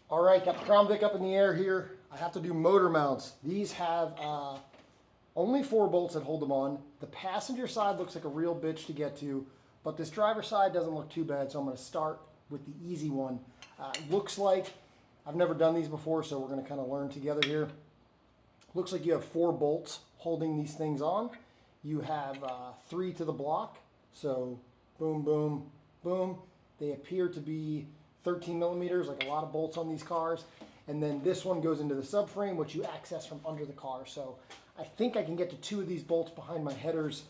All right, got the Crown Vic up in the air here. I have to do motor mounts. These have only 4 bolts that hold them on. The passenger side looks like a real bitch to get to, but this driver side doesn't look too bad, so I'm gonna start with the easy one. Looks like, I've never done these before, so we're gonna kind of learn together here. Looks like you have 4 bolts holding these things on. You have 3 to the block, so boom, boom, boom. They appear to be 13 millimeters, like a lot of bolts on these cars. And then this one goes into the subframe, which you access from under the car. So I think I can get to 2 of these bolts behind my headers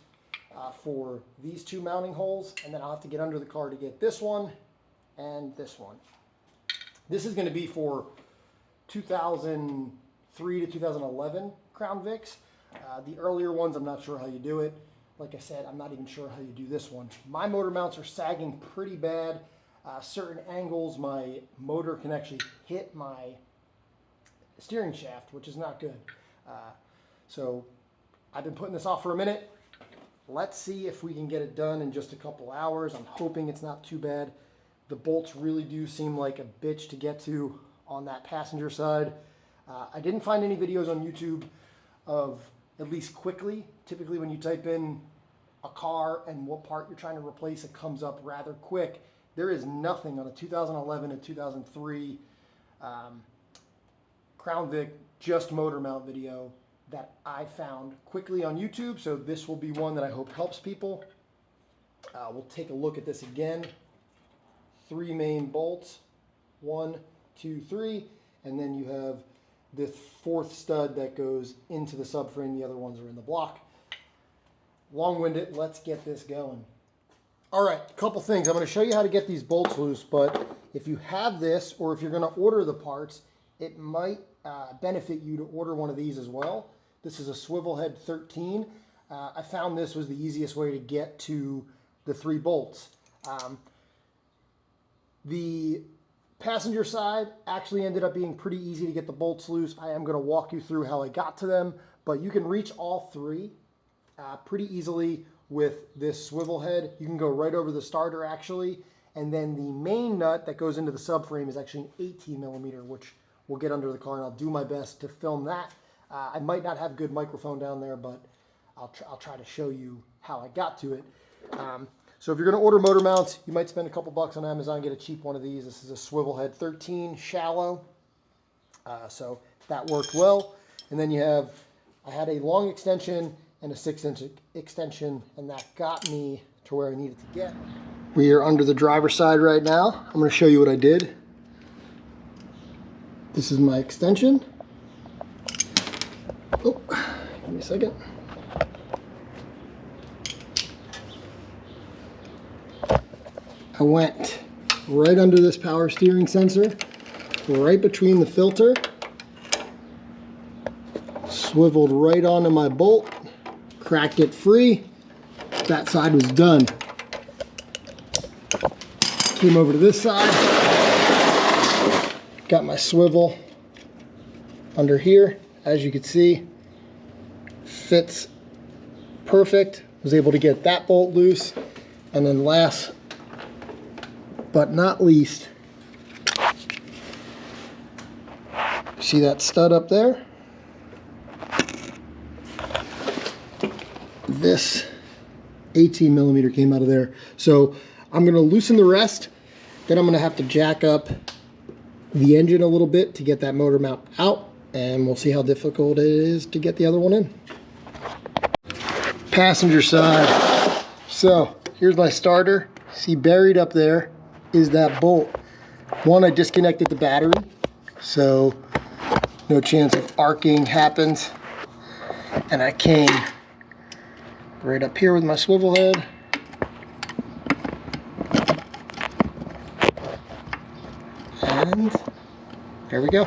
for these 2 mounting holes. And then I'll have to get under the car to get this one and this one. This is gonna be for 2003 to 2011 Crown Vics. The earlier ones, I'm not sure how you do it. Like I said, I'm not even sure how you do this one. My motor mounts are sagging pretty bad. Certain angles, my motor can actually hit my steering shaft, which is not good. So I've been putting this off for a minute. Let's see if we can get it done in just a couple hours. I'm hoping it's not too bad. The bolts really do seem like a bitch to get to on that passenger side. I didn't find any videos on YouTube of at least quickly. Typically when you type in a car and what part you're trying to replace, it comes up rather quick. There is nothing on a 2011 and 2003 Crown Vic just motor mount video that I found quickly on YouTube, so this will be one that I hope helps people. We'll take a look at this again. 3 main bolts, 1, 2, 3, and then you have this 4th stud that goes into the subframe. The other ones are in the block. Long-winded, let's get this going. All right, a couple things. I'm going to show you how to get these bolts loose, but if you have this or if you're going to order the parts, it might benefit you to order one of these as well. This is a swivel head 13. I found this was the easiest way to get to the 3 bolts. The passenger side actually ended up being pretty easy to get the bolts loose. I am going to walk you through how I got to them, but you can reach all 3 pretty easily with this swivel head. You can go right over the starter actually, and then the main nut that goes into the subframe is actually an 18 millimeter, which we'll get under the car, and I'll do my best to film that. I might not have good microphone down there, but I'll try to show you how I got to it. So if you're gonna order motor mounts, you might spend a couple bucks on Amazon, get a cheap one of these. This is a swivel head 13 shallow. So that worked well. And then you have, I had a long extension and a 6-inch extension, and that got me to where I needed to get. We are under the driver's side right now. I'm going to show you what I did. This is my extension. Oh, give me a second. I went right under this power steering sensor, right between the filter, swiveled right onto my bolt, cracked it free. That side was done. Came over to this side, got my swivel under here. As you can see, fits perfect. Was able to get that bolt loose. And then last but not least, see that stud up there? This 18 millimeter came out of there. So I'm going to loosen the rest. Then I'm going to have to jack up the engine a little bit to get that motor mount out, and we'll see how difficult it is to get the other one in. Passenger side. So here's my starter. See, buried up there is that bolt. One, I disconnected the battery, so no chance of arcing happens. And I came right up here with my swivel head. And there we go.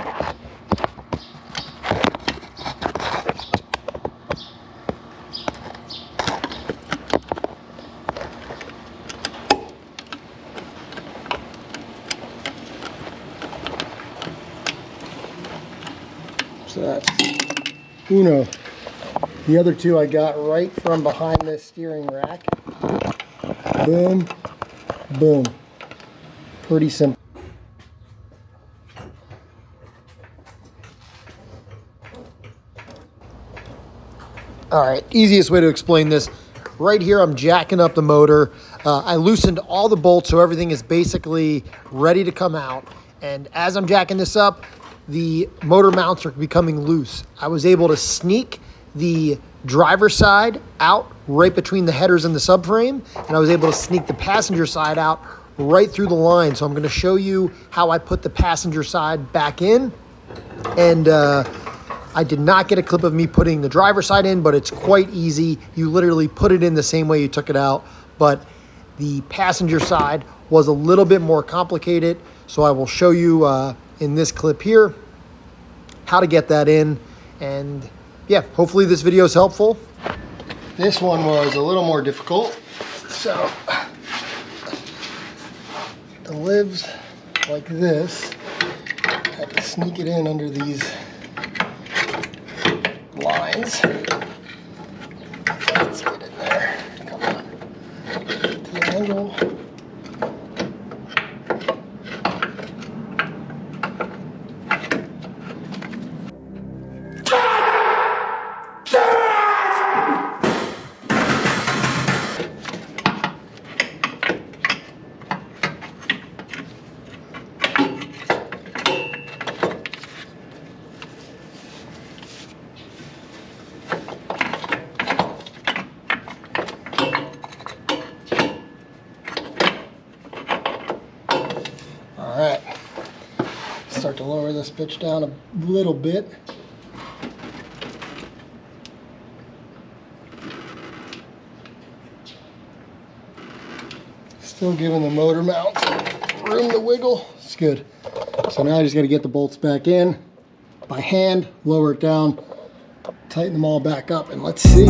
So that's uno. The other two I got right from behind this steering rack. Boom, boom. Pretty simple. All right, easiest way to explain this. Right here, I'm jacking up the motor. I loosened all the bolts, so everything is basically ready to come out. And as I'm jacking this up, the motor mounts are becoming loose. I was able to sneak the driver's side out right between the headers and the subframe, and I was able to sneak the passenger side out right through the line. So I'm going to show you how I put the passenger side back in. And I did not get a clip of me putting the driver's side in, but it's quite easy. You literally put it in the same way you took it out, but the passenger side was a little bit more complicated. So I will show you in this clip here how to get that in. And yeah, hopefully this video is helpful. This one was a little more difficult. So the lives like this, I had to sneak it in under these lines. Let's get in there. Come on. Get to the angle. Alright, start to lower this bitch down a little bit. Still giving the motor mount room to wiggle. It's good. So now I just got to get the bolts back in by hand, lower it down, tighten them all back up, and let's see.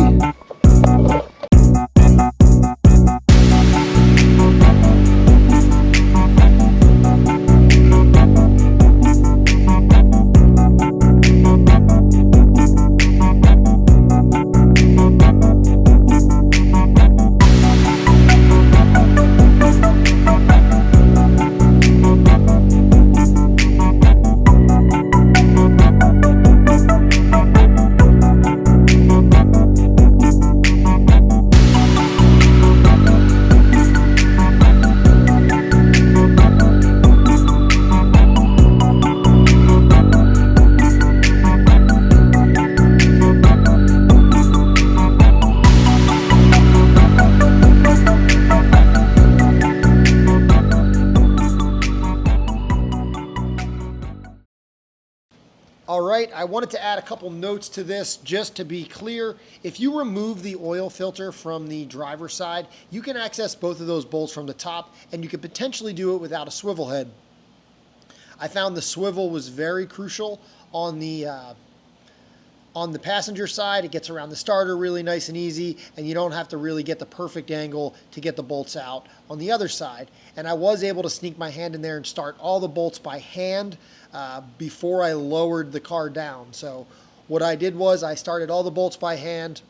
All right, I wanted to add a couple notes to this just to be clear. If you remove the oil filter from the driver's side, you can access both of those bolts from the top, and you could potentially do it without a swivel head. I found the swivel was very crucial on the passenger side. It gets around the starter really nice and easy, and you don't have to really get the perfect angle to get the bolts out on the other side. And I was able to sneak my hand in there and start all the bolts by hand before I lowered the car down. So what I did was I started all the bolts by hand.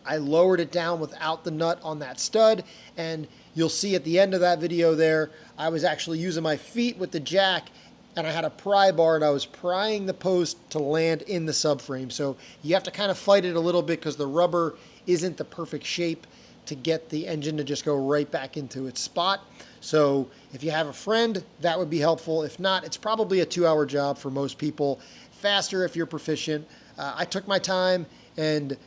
I lowered it down without the nut on that stud, and you'll see at the end of that video there, I was actually using my feet with the jack, and I had a pry bar, and I was prying the post to land in the subframe. So you have to kind of fight it a little bit because the rubber isn't the perfect shape to get the engine to just go right back into its spot. So if you have a friend, that would be helpful. If not, it's probably a 2-hour job for most people. Faster if you're proficient. I took my time and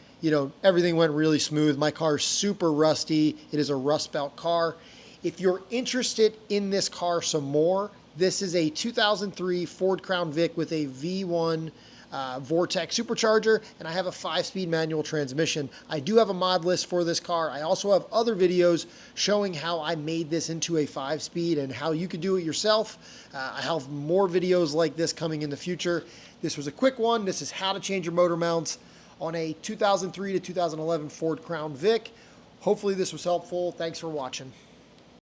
everything went really smooth. My car's super rusty. It is a Rust Belt car. If you're interested in this car some more, this is a 2003 Ford Crown Vic with a V1 Vortec supercharger, and I have a 5-speed manual transmission. I do have a mod list for this car. I also have other videos showing how I made this into a 5-speed and how you could do it yourself. I have more videos like this coming in the future. This was a quick one. This is how to change your motor mounts on a 2003 to 2011 Ford Crown Vic. Hopefully this was helpful. Thanks for watching.